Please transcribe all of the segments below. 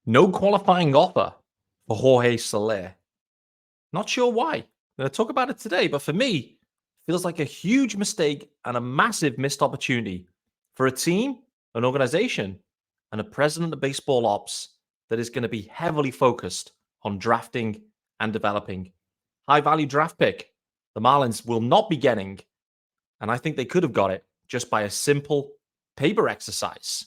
No qualifying offer for Jorge Soler. Not sure why. I'm going to talk about it today, but for me, feels like a huge mistake and a massive missed opportunity for a team, an organization, and a president of baseball ops that is going to be heavily focused on drafting and developing. High value draft pick. The Marlins will not be getting, and I think they could have got it just by a simple paper exercise.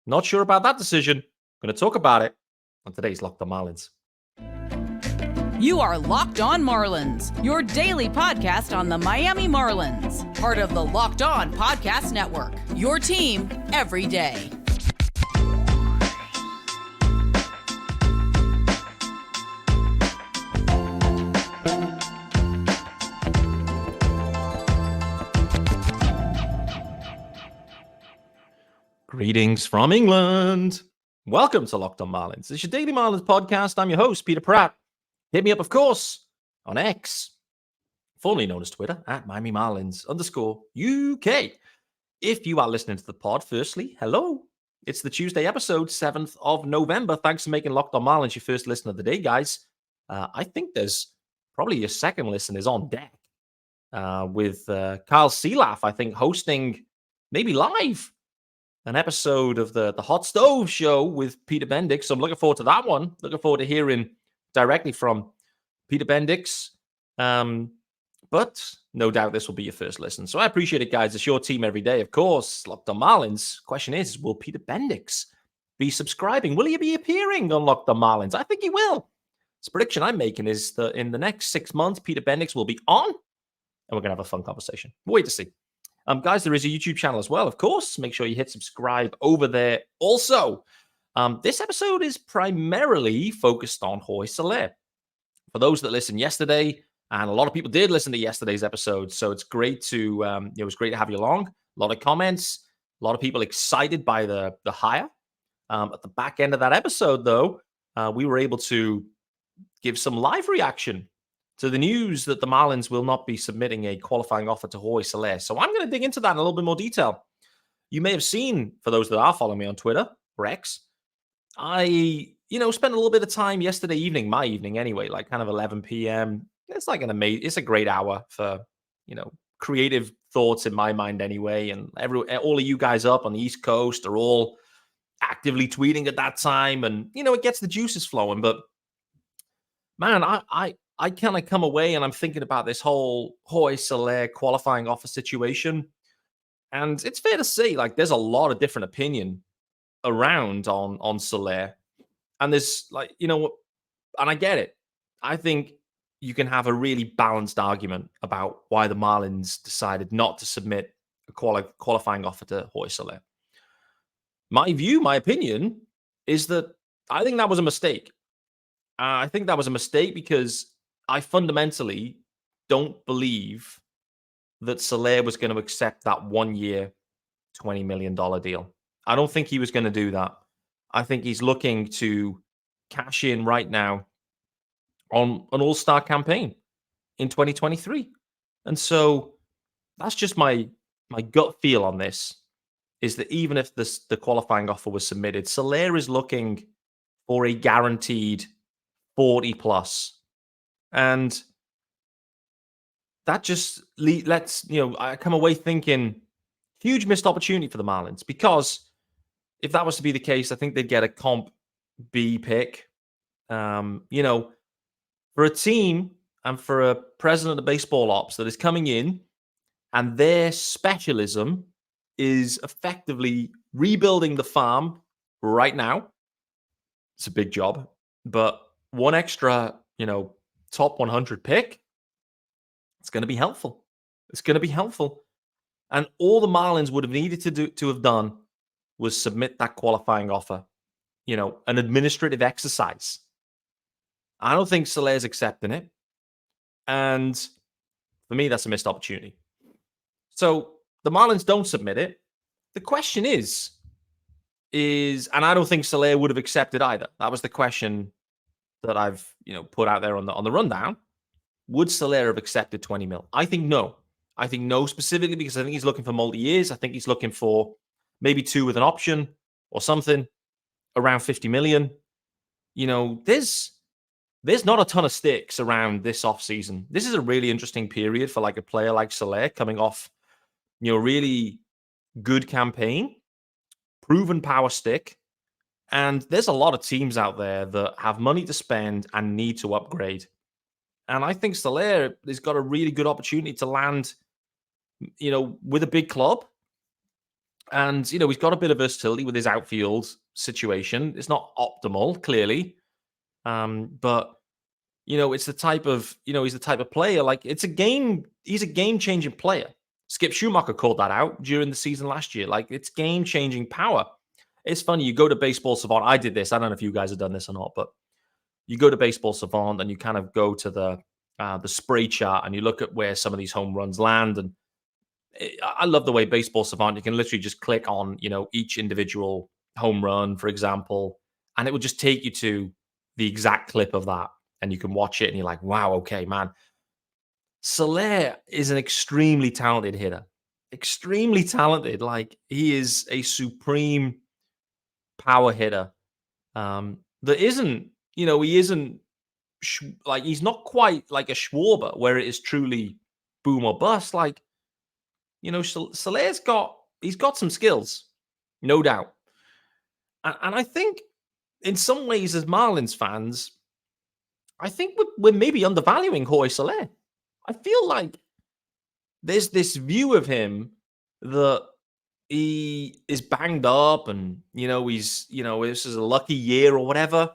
Not sure about that decision. I'm going to talk about it on today's Locked On Marlins. You are Locked On Marlins, your daily podcast on the Miami Marlins, part of the Locked On Podcast Network, your team every day. Greetings from England. Welcome to Locked On Marlins. It's your daily Marlins podcast. I'm your host, Peter Pratt. Hit me up, of course, on X, formerly known as Twitter, at Miami Marlins _UK. If you are listening to the pod, firstly, hello. It's the Tuesday episode, 7th of November. Thanks for making Locked On Marlins your first listen of the day, guys. I think there's probably your second listen is on deck with Kyle Sealaff, I think, hosting maybe live an episode of the Hot Stove Show with Peter Bendix. So I'm looking forward to that one. Looking forward to hearing directly from Peter Bendix. But no doubt this will be your first listen. So I appreciate it, guys. It's your team every day, of course. Locked On Marlins. Question is, will Peter Bendix be subscribing? Will he be appearing on Locked On Marlins? I think he will. This prediction I'm making is that in the next 6 months, Peter Bendix will be on, and we're going to have a fun conversation. We'll wait to see. Guys, there is a YouTube channel as well, of course. Make sure you hit subscribe over there. Also, this episode is primarily focused on Jorge Soler. For those that listened yesterday, and a lot of people did listen to yesterday's episode, so it's great to it was great to have you along. A lot of comments, a lot of people excited by the hire. At the back end of that episode, though, we were able to give some live reaction to the news that the Marlins will not be submitting a qualifying offer to Jorge Soler. So I'm going to dig into that in a little bit more detail. You may have seen, for those that are following me on Twitter, or X, I, spent a little bit of time yesterday evening, my evening anyway, like kind of 11 p.m. It's like it's a great hour for, creative thoughts in my mind anyway. And all of you guys up on the East Coast are all actively tweeting at that time. And, it gets the juices flowing. But man, I kind of come away and I'm thinking about this whole Jorge Soler qualifying offer situation. And it's fair to say, like, there's a lot of different opinion around on Soler. And there's and I get it. I think you can have a really balanced argument about why the Marlins decided not to submit a qualifying offer to Jorge Soler. My view, my opinion, is that I think that was a mistake. I think that was a mistake because I fundamentally don't believe that Soler was going to accept that 1 year, $20 million deal. I don't think he was going to do that. I think he's looking to cash in right now on an all-star campaign in 2023. And so that's just my gut feel on this, is that even if the qualifying offer was submitted, Soler is looking for a guaranteed 40 plus. And that just lets, I come away thinking huge missed opportunity for the Marlins, because if that was to be the case, I think they'd get a comp B pick. For a team and for a president of baseball ops that is coming in and their specialism is effectively rebuilding the farm right now. It's a big job, but one extra, top 100 pick, it's going to be helpful. It's going to be helpful. And all the Marlins would have needed to have done was submit that qualifying offer, an administrative exercise. I don't think Soler's accepting it. And for me, that's a missed opportunity. So the Marlins don't submit it. The question is, and I don't think Soler would have accepted either. That was the question that I've, put out there on the rundown. Would Soler have accepted 20 mil? I think no. I think no, specifically because I think he's looking for multi-years. I think he's looking for maybe 2 with an option or something around 50 million. there's not a ton of sticks around this offseason. This is a really interesting period for like a player like Soler coming off, really good campaign, proven power stick. And there's a lot of teams out there that have money to spend and need to upgrade. And I think Soler has got a really good opportunity to land, with a big club. And, he's got a bit of versatility with his outfield situation. It's not optimal, clearly. But it's the type of, he's the type of player, like he's a game-changing player. Skip Schumaker called that out during the season last year. Like, it's game-changing power. It's funny, you go to Baseball Savant. I did this. I don't know if you guys have done this or not, but you go to Baseball Savant and you kind of go to the spray chart and you look at where some of these home runs land. And I love the way Baseball Savant, you can literally just click on, each individual home run, for example, and it will just take you to the exact clip of that. And you can watch it and you're like, wow, okay, man. Soler is an extremely talented hitter. Extremely talented. Like, he is a supreme power hitter. That isn't, he isn't like, he's not quite like a Schwarber where it is truly boom or bust. Like, Soler's he's got some skills, no doubt. And I think in some ways, as Marlins fans, I think we're maybe undervaluing Jorge Soler. I feel like there's this view of him that he is banged up and, this is a lucky year or whatever.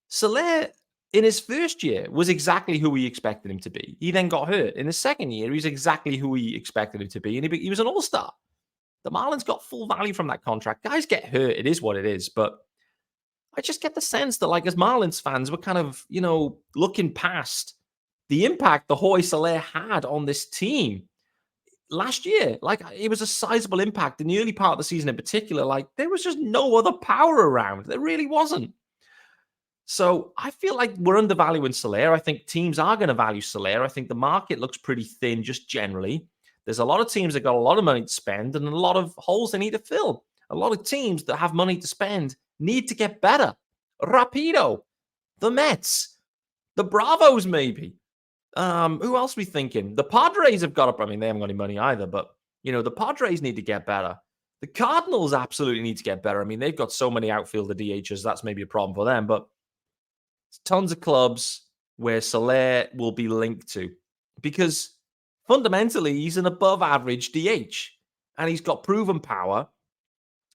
Soler, in his first year, was exactly who we expected him to be. He then got hurt. In his second year, he's exactly who we expected him to be, and he was an all-star. The Marlins got full value from that contract. Guys get hurt. It is what it is, but I just get the sense that, like, as Marlins fans, we're kind of, looking past the impact the Jorge Soler had on this team last year. Like, it was a sizable impact in the early part of the season in particular. Like, there was just no other power around. There really wasn't. So I feel like we're undervaluing Soler. I think teams are going to value Soler. I think the market looks pretty thin just generally. There's a lot of teams that got a lot of money to spend and a lot of holes they need to fill. A lot of teams that have money to spend need to get better. Rapido, the Mets, the Bravos maybe. Who else are we thinking? The Padres have got up. I mean, they haven't got any money either, but, the Padres need to get better. The Cardinals absolutely need to get better. I mean, they've got so many outfielder DHs. That's maybe a problem for them, but tons of clubs where Soler will be linked to because fundamentally he's an above average DH and he's got proven power.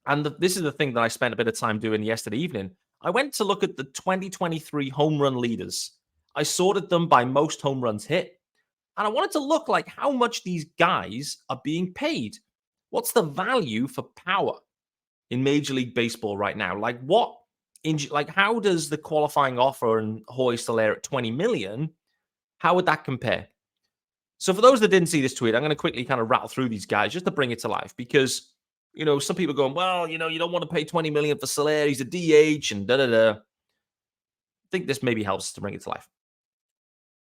And this is the thing that I spent a bit of time doing yesterday evening. I went to look at the 2023 home run leaders. I sorted them by most home runs hit. And I wanted to look like how much these guys are being paid. What's the value for power in Major League Baseball right now? Like, how does the qualifying offer and Jorge Soler at $20 million, how would that compare? So for those that didn't see this tweet, I'm going to quickly kind of rattle through these guys just to bring it to life because, some people are going, well, you don't want to pay $20 million for Soler. He's a DH and da-da-da. I think this maybe helps to bring it to life.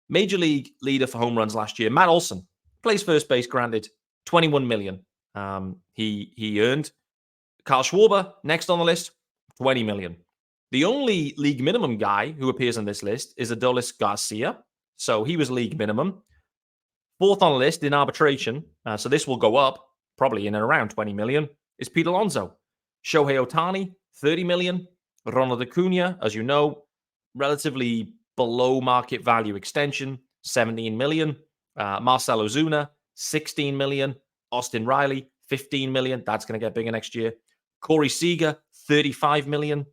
Major League leader for home runs last year, Matt Olson, plays first base, granted, $21 million. He earned. Kyle Schwarber, next on the list, $20 million. The only league minimum guy who appears on this list is Adolis Garcia. So he was league minimum. Fourth on the list in arbitration. So this will go up probably in and around 20 million is Pete Alonso. Shohei Ohtani, 30 million. Ronald Acuna, as you know, relatively below market value extension, 17 million. Marcell Ozuna, 16 million. Austin Riley, 15 million. That's going to get bigger next year. Corey Seager, 35 million.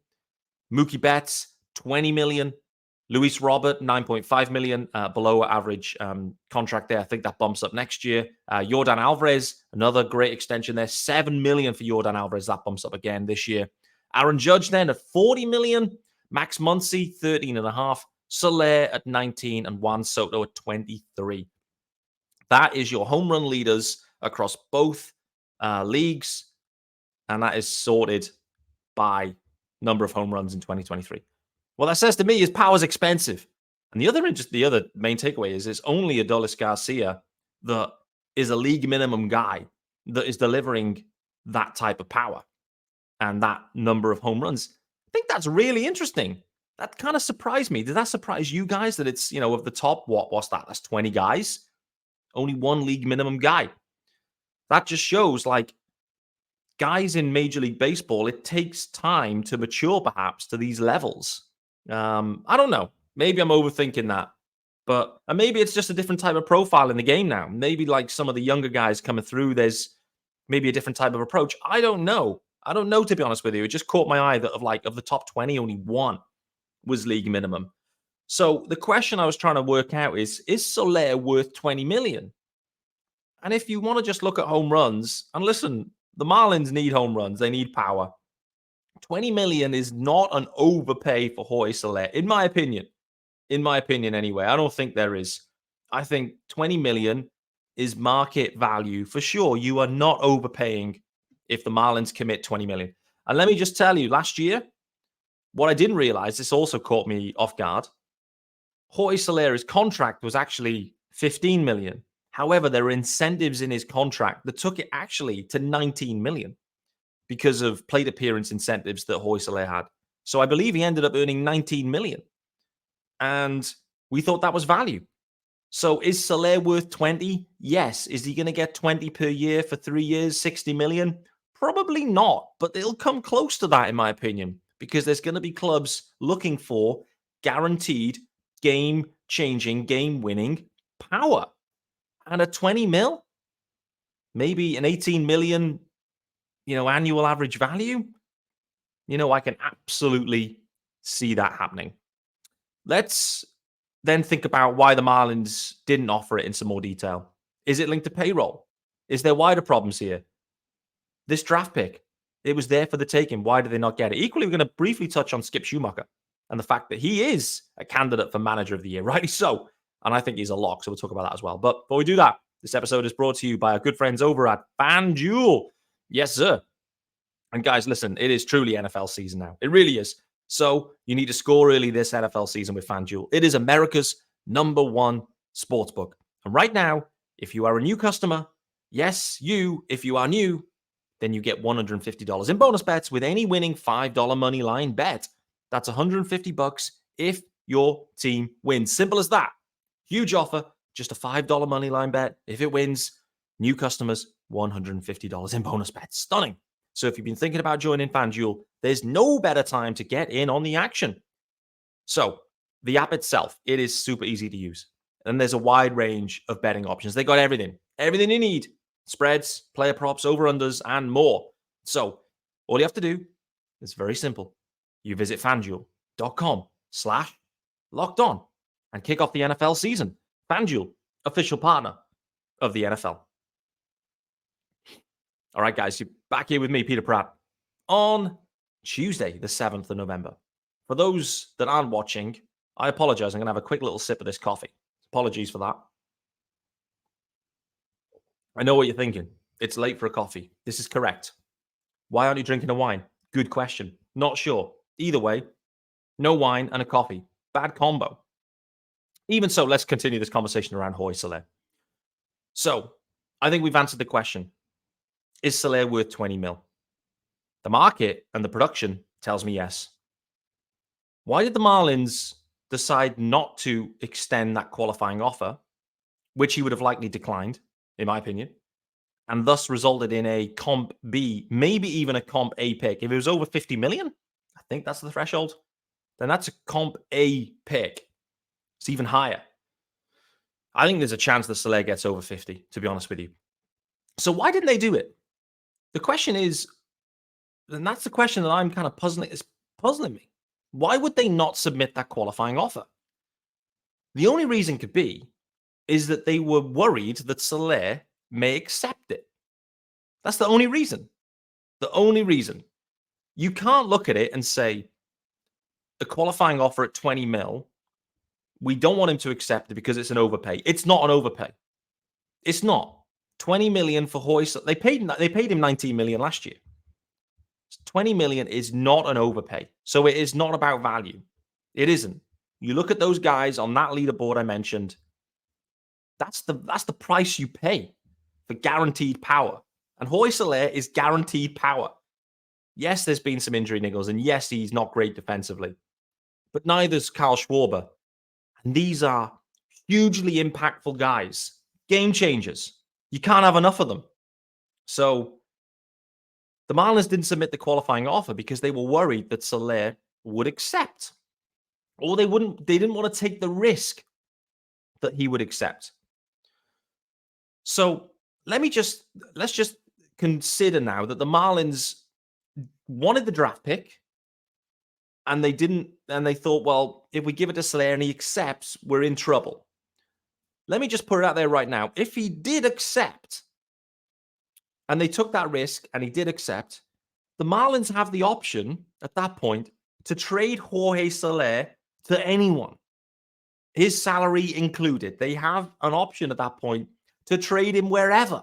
Mookie Betts, 20 million. Luis Robert, 9.5 million, below average contract there. I think that bumps up next year. Yordan Alvarez, another great extension there. 7 million for Yordan Alvarez. That bumps up again this year. Aaron Judge then at 40 million. Max Muncy, 13.5. Soler at 19 and Juan Soto at 23. That is your home run leaders across both leagues. And that is sorted by number of home runs in 2023. What that says to me is power's expensive. And the other main takeaway is it's only Adolis Garcia that is a league minimum guy that is delivering that type of power and that number of home runs. think that's really interesting. That kind of surprised me. Did that surprise you guys that it's, of the top, what's that? That's 20 guys. Only one league minimum guy. That just shows like guys in Major League Baseball, it takes time to mature perhaps to these levels. I don't know. Maybe I'm overthinking that. But maybe it's just a different type of profile in the game now. Maybe like some of the younger guys coming through, there's maybe a different type of approach. I don't know. I don't know, to be honest with you. It just caught my eye that of the top 20, only one was league minimum. So the question I was trying to work out is Soler worth 20 million? And if you want to just look at home runs, and listen, the Marlins need home runs. They need power. 20 million is not an overpay for Jorge Soler, in my opinion. In my opinion, anyway. I don't think there is. I think 20 million is market value for sure. You are not overpaying if the Marlins commit 20 million. And let me just tell you, last year, what I didn't realize, this also caught me off guard. Jorge Soler's contract was actually 15 million. However, there were incentives in his contract that took it actually to 19 million because of plate appearance incentives that Jorge Soler had. So I believe he ended up earning 19 million. And we thought that was value. So is Soler worth 20? Yes. Is he going to get 20 per year for 3 years, 60 million? Probably not, but they'll come close to that, in my opinion, because there's going to be clubs looking for guaranteed game-changing, game-winning power. And a 20 mil, maybe an 18 million, annual average value, I can absolutely see that happening. Let's then think about why the Marlins didn't offer it in some more detail. Is it linked to payroll? Is there wider problems here? This draft pick, it was there for the taking. Why did they not get it? Equally, we're going to briefly touch on Skip Schumaker and the fact that he is a candidate for manager of the year, rightly so. And I think he's a lock, so we'll talk about that as well. But before we do that, this episode is brought to you by our good friends over at FanDuel. Yes, sir. And guys, listen, it is truly NFL season now. It really is. So you need to score early this NFL season with FanDuel. It is America's #1 sportsbook. And right now, if you are a new customer, yes, if you are new, then you get $150 in bonus bets with any winning $5 money line bet. That's $150 if your team wins. Simple as that. Huge offer, just a $5 money line bet. If it wins, new customers, $150 in bonus bets. Stunning. So if you've been thinking about joining FanDuel, there's no better time to get in on the action. So the app itself, it is super easy to use. And there's a wide range of betting options. They got everything you need. Spreads, player props, over-unders, and more. So all you have to do is very simple. You visit FanDuel.com/lockedon and kick off the NFL season. FanDuel, official partner of the NFL. All right, guys, you're back here with me, Peter Pratt, on Tuesday, the 7th of November. For those that aren't watching, I apologize. I'm going to have a quick little sip of this coffee. Apologies for that. I know what you're thinking. It's late for a coffee. This is correct. Why aren't you drinking a wine? Good question. Not sure. Either way, no wine and a coffee. Bad combo. Even so, let's continue this conversation around Jorge Soler. So, I think we've answered the question. Is Soler worth 20 mil? The market and the production tells me yes. Why did the Marlins decide not to extend that qualifying offer, which he would have likely declined, in my opinion, and thus resulted in a comp B, maybe even a comp A pick? If it was over 50 million, I think that's the threshold, then that's a comp A pick. It's even higher. I think there's a chance that Soler gets over 50, to be honest with you. So why didn't they do it? The question is, and that's the question that I'm kind of puzzling me. Why would they not submit that qualifying offer? The only reason could be is that they were worried that Soler may accept it. That's the only reason. The only reason. You can't look at it and say, the qualifying offer at 20 mil, we don't want him to accept it because it's an overpay. It's not an overpay. It's not. 20 million for Hoyce. They paid him 19 million last year. 20 million is not an overpay. So it is not about value. It isn't. You look at those guys on that leaderboard I mentioned. That's the price you pay for guaranteed power. And Jorge Soler is guaranteed power. Yes, there's been some injury niggles, and yes, he's not great defensively, but neither's Kyle Schwarber. And these are hugely impactful guys, game changers. You can't have enough of them. So the Marlins didn't submit the qualifying offer because they were worried that Soler would accept, or they didn't want to take the risk that he would accept. So let's just consider now that the Marlins wanted the draft pick and they thought, well, if we give it to Soler and he accepts, we're in trouble. Let me just put it out there right now. If he did accept and they took that risk and he did accept, the Marlins have the option at that point to trade Jorge Soler to anyone, his salary included. They have an option at that point to trade him wherever.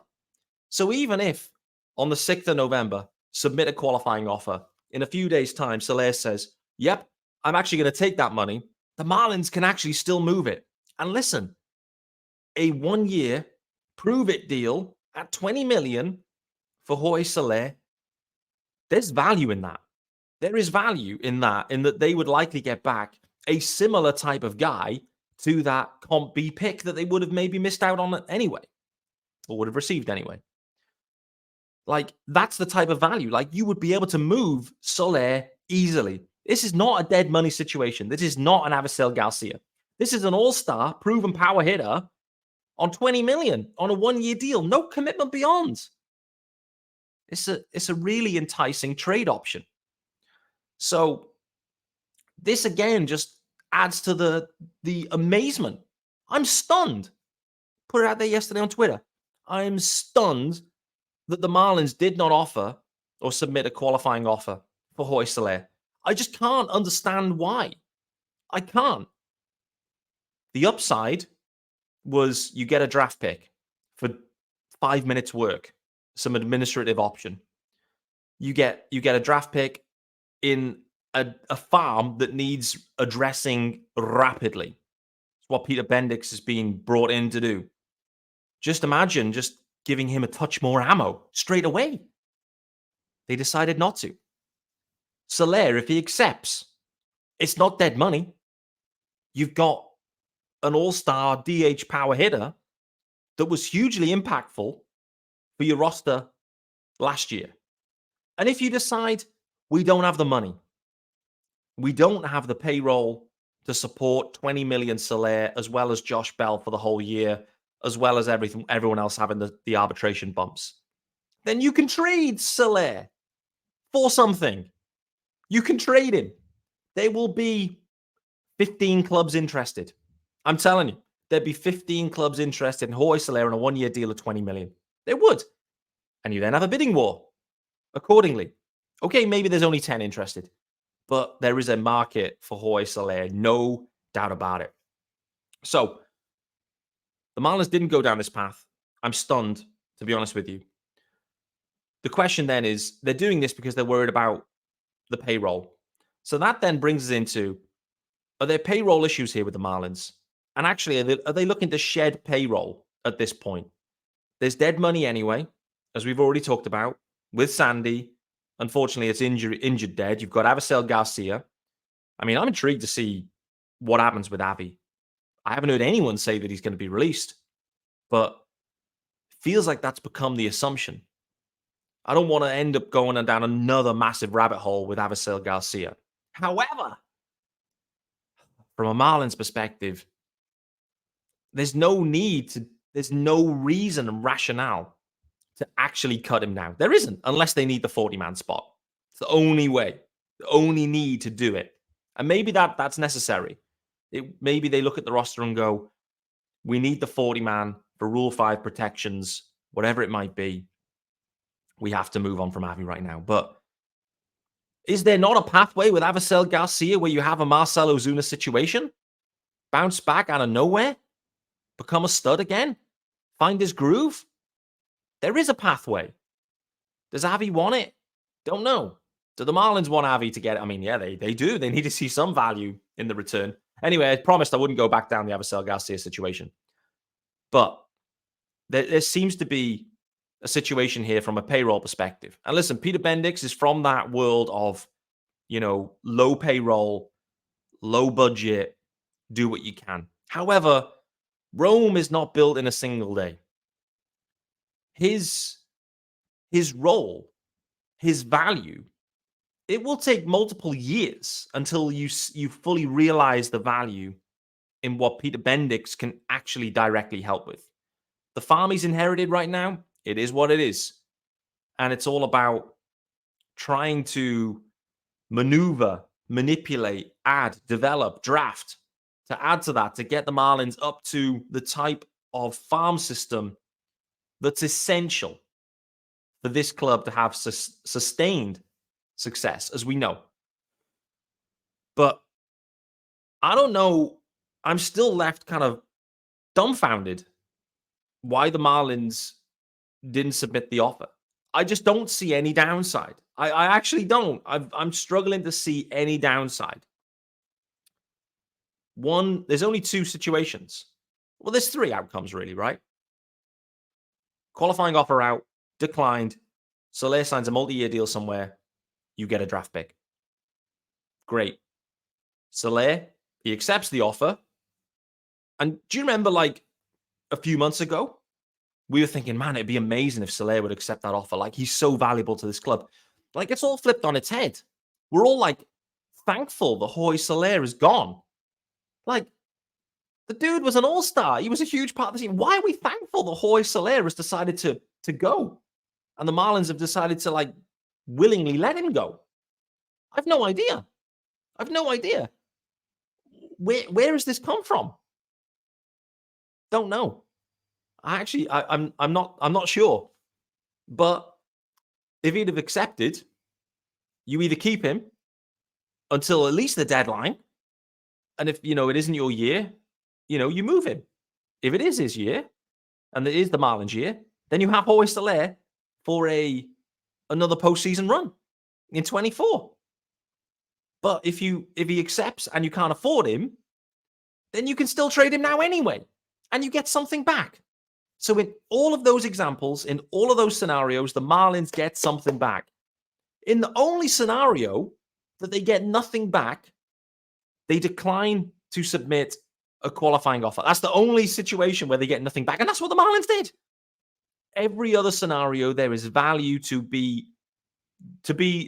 So even if on the 6th of November, submit a qualifying offer, in a few days' time, Soler says, yep, I'm actually going to take that money, the Marlins can actually still move it. And listen, a 1-year prove-it deal at $20 million for Jorge Soler, there's value in that. There is value in that they would likely get back a similar type of guy to that Comp B pick that they would have maybe missed out on anyway, or would have received anyway. Like, that's the type of value. Like, you would be able to move Soler easily. This is not a dead money situation. This is not an Avisail Garcia. This is an all-star, proven power hitter on $20 million on a 1-year deal. No commitment beyond. It's a really enticing trade option. So this, again, just adds to the amazement. I'm stunned. Put it out there yesterday on Twitter. I'm stunned that the Marlins did not offer or submit a qualifying offer for Jorge Soler. I just can't understand why. I can't. The upside was you get a draft pick for 5 minutes work, some administrative option. You get a draft pick in a farm that needs addressing rapidly. It's what Peter Bendix is being brought in to do. Just imagine just giving him a touch more ammo straight away. They decided not to. Soler, if he accepts, it's not dead money. You've got an all-star DH power hitter that was hugely impactful for your roster last year. And if you decide we don't have the money, we don't have the payroll to support $20 million Soler, as well as Josh Bell for the whole year, as well as everyone else having the arbitration bumps, then you can trade Soler for something. You can trade him. There will be 15 clubs interested. I'm telling you, there'd be 15 clubs interested in Jorge Soler on a 1-year deal of $20 million. They would. And you then have a bidding war accordingly. Okay, maybe there's only 10 interested, but there is a market for Jorge Soler, no doubt about it. So the Marlins didn't go down this path. I'm stunned, to be honest with you. The question then is, they're doing this because they're worried about the payroll. So that then brings us into, are there payroll issues here with the Marlins? And actually, are they looking to shed payroll at this point? There's dead money anyway, as we've already talked about, with Sandy. Unfortunately, it's injured dead. You've got Avisail Garcia. I mean, I'm intrigued to see what happens with Avi. I haven't heard anyone say that he's going to be released, but feels like that's become the assumption. I don't want to end up going down another massive rabbit hole with Avisail Garcia. However, from a Marlins perspective, there's no reason and rationale to actually cut him now. There isn't, unless they need the 40-man spot. It's the only way, the only need to do it. And maybe that's necessary. Maybe they look at the roster and go, we need the 40-man for Rule 5 protections, whatever it might be. We have to move on from Avi right now. But is there not a pathway with Avisail Garcia where you have a Marcell Ozuna situation? Bounce back out of nowhere? Become a stud again? Find his groove? There is a pathway. Does Avi want it? Don't know. Do the Marlins want Avi to get it? I mean, yeah, they do. They need to see some value in the return. Anyway, I promised I wouldn't go back down the Avisail Garcia situation. But there seems to be a situation here from a payroll perspective. And listen, Peter Bendix is from that world of, low payroll, low budget, do what you can. However, Rome is not built in a single day. His role, his value, it will take multiple years until you fully realize the value in what Peter Bendix can actually directly help with. The farm he's inherited right now, it is what it is. And it's all about trying to maneuver, manipulate, add, develop, draft, to add to that, to get the Marlins up to the type of farm system that's essential for this club to have sustained success, as we know. But I don't know. I'm still left kind of dumbfounded why the Marlins didn't submit the offer. I just don't see any downside. I actually don't. I'm struggling to see any downside. One, there's only two situations. Well, there's three outcomes, really, right? Qualifying offer out, declined. Soler signs a multi-year deal somewhere. You get a draft pick. Great. Soler, he accepts the offer. And do you remember, like, a few months ago, we were thinking, man, it'd be amazing if Soler would accept that offer. Like, he's so valuable to this club. Like, it's all flipped on its head. We're all, like, thankful that Jorge Soler is gone. Like, the dude was an all-star. He was a huge part of the team. Why are we thankful that Jorge Soler has decided to go? And the Marlins have decided to, like, willingly let him go. I've no idea. I've no idea. Where has this come from? Don't know. I'm not sure. But if he'd have accepted, you either keep him until at least the deadline, and if it isn't your year, you move him. If it is his year, and it is the Marlins year, then you have Jorge Soler for another postseason run in 24. But if he accepts and you can't afford him, then you can still trade him now anyway, and you get something back. So in all of those examples, in all of those scenarios, the Marlins get something back. In the only scenario that they get nothing back, they decline to submit a qualifying offer. That's the only situation where they get nothing back, and that's what the Marlins did. Every other scenario, there is value to be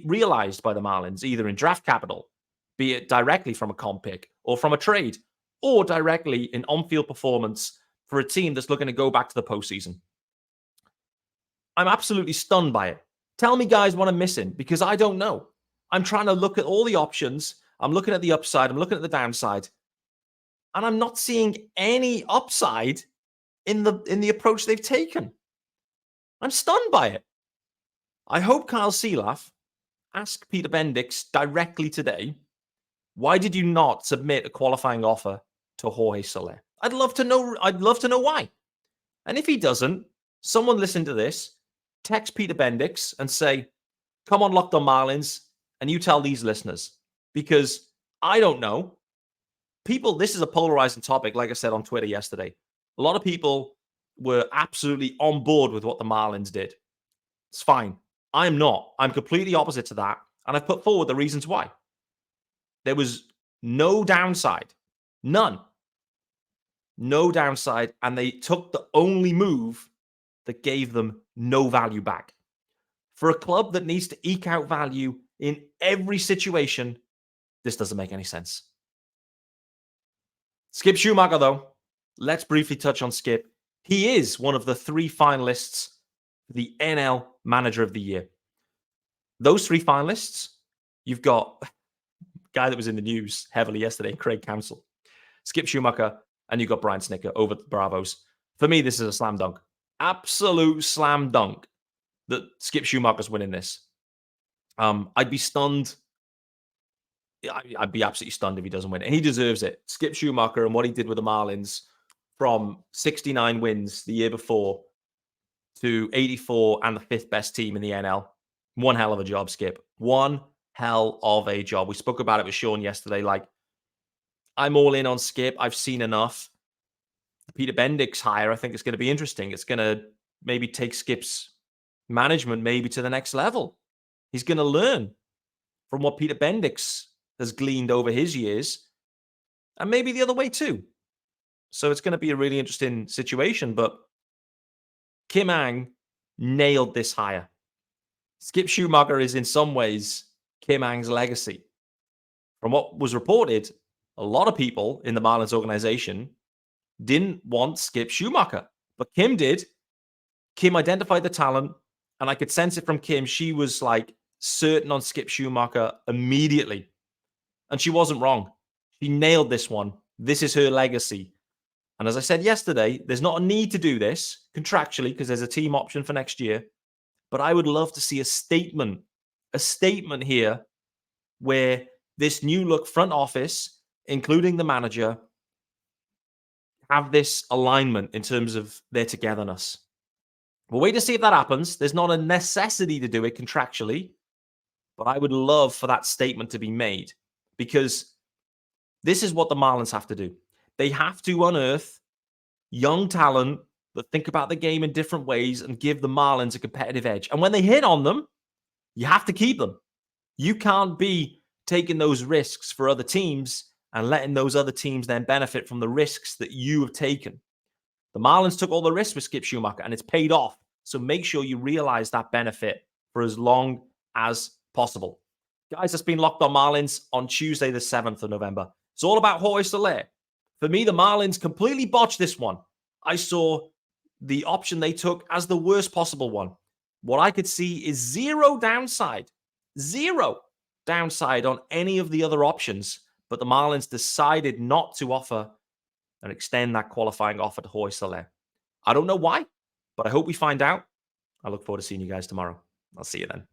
realized by the Marlins, either in draft capital, be it directly from a comp pick or from a trade, or directly in on-field performance for a team that's looking to go back to the postseason. I'm absolutely stunned by it. Tell me, guys, what I'm missing, because I don't know. I'm trying to look at all the options. I'm looking at the upside. I'm looking at the downside. And I'm not seeing any upside in the approach they've taken. I'm stunned by it. I hope Kyle Seelaf asked Peter Bendix directly today, why did you not submit a qualifying offer to Jorge Soler? I'd love to know why. And if he doesn't, someone listen to this, text Peter Bendix and say, come on, Locked On Marlins, and you tell these listeners. Because I don't know. This is a polarizing topic, like I said on Twitter yesterday. A lot of people were absolutely on board with what the Marlins did. It's fine. I'm not. I'm completely opposite to that. And I've put forward the reasons why. There was no downside. None. No downside. And they took the only move that gave them no value back. For a club that needs to eke out value in every situation, this doesn't make any sense. Skip Schumaker, though. Let's briefly touch on Skip. He is one of the 3 finalists for the NL Manager of the Year. Those 3 finalists, you've got a guy that was in the news heavily yesterday, Craig Counsell, Skip Schumaker, and you've got Brian Snitker over the Bravos. For me, this is a slam dunk. Absolute slam dunk that Skip Schumaker's winning this. I'd be stunned. I'd be absolutely stunned if he doesn't win it. And he deserves it. Skip Schumaker and what he did with the Marlins from 69 wins the year before to 84 and the 5th best team in the NL. One hell of a job, Skip. One hell of a job. We spoke about it with Sean yesterday. Like, I'm all in on Skip. I've seen enough. The Peter Bendix hire, I think it's going to be interesting. It's going to maybe take Skip's management maybe to the next level. He's going to learn from what Peter Bendix has gleaned over his years, and maybe the other way too. So it's going to be a really interesting situation, but Kim Ang nailed this hire. Skip Schumaker is in some ways Kim Ang's legacy. From what was reported, a lot of people in the Marlins organization didn't want Skip Schumaker, but Kim did. Kim identified the talent, and I could sense it from Kim. She was like certain on Skip Schumaker immediately, and she wasn't wrong. She nailed this one. This is her legacy. And as I said yesterday, there's not a need to do this contractually because there's a team option for next year. But I would love to see a statement here where this new look front office, including the manager, have this alignment in terms of their togetherness. We'll wait to see if that happens. There's not a necessity to do it contractually, but I would love for that statement to be made because this is what the Marlins have to do. They have to unearth young talent that think about the game in different ways and give the Marlins a competitive edge. And when they hit on them, you have to keep them. You can't be taking those risks for other teams and letting those other teams then benefit from the risks that you have taken. The Marlins took all the risks with Skip Schumaker, and it's paid off. So make sure you realize that benefit for as long as possible. Guys, that's been Locked On Marlins on Tuesday, the 7th of November. It's all about Jorge Soler. For me, the Marlins completely botched this one. I saw the option they took as the worst possible one. What I could see is zero downside on any of the other options, but the Marlins decided not to offer and extend that qualifying offer to Jorge Soler. I don't know why, but I hope we find out. I look forward to seeing you guys tomorrow. I'll see you then.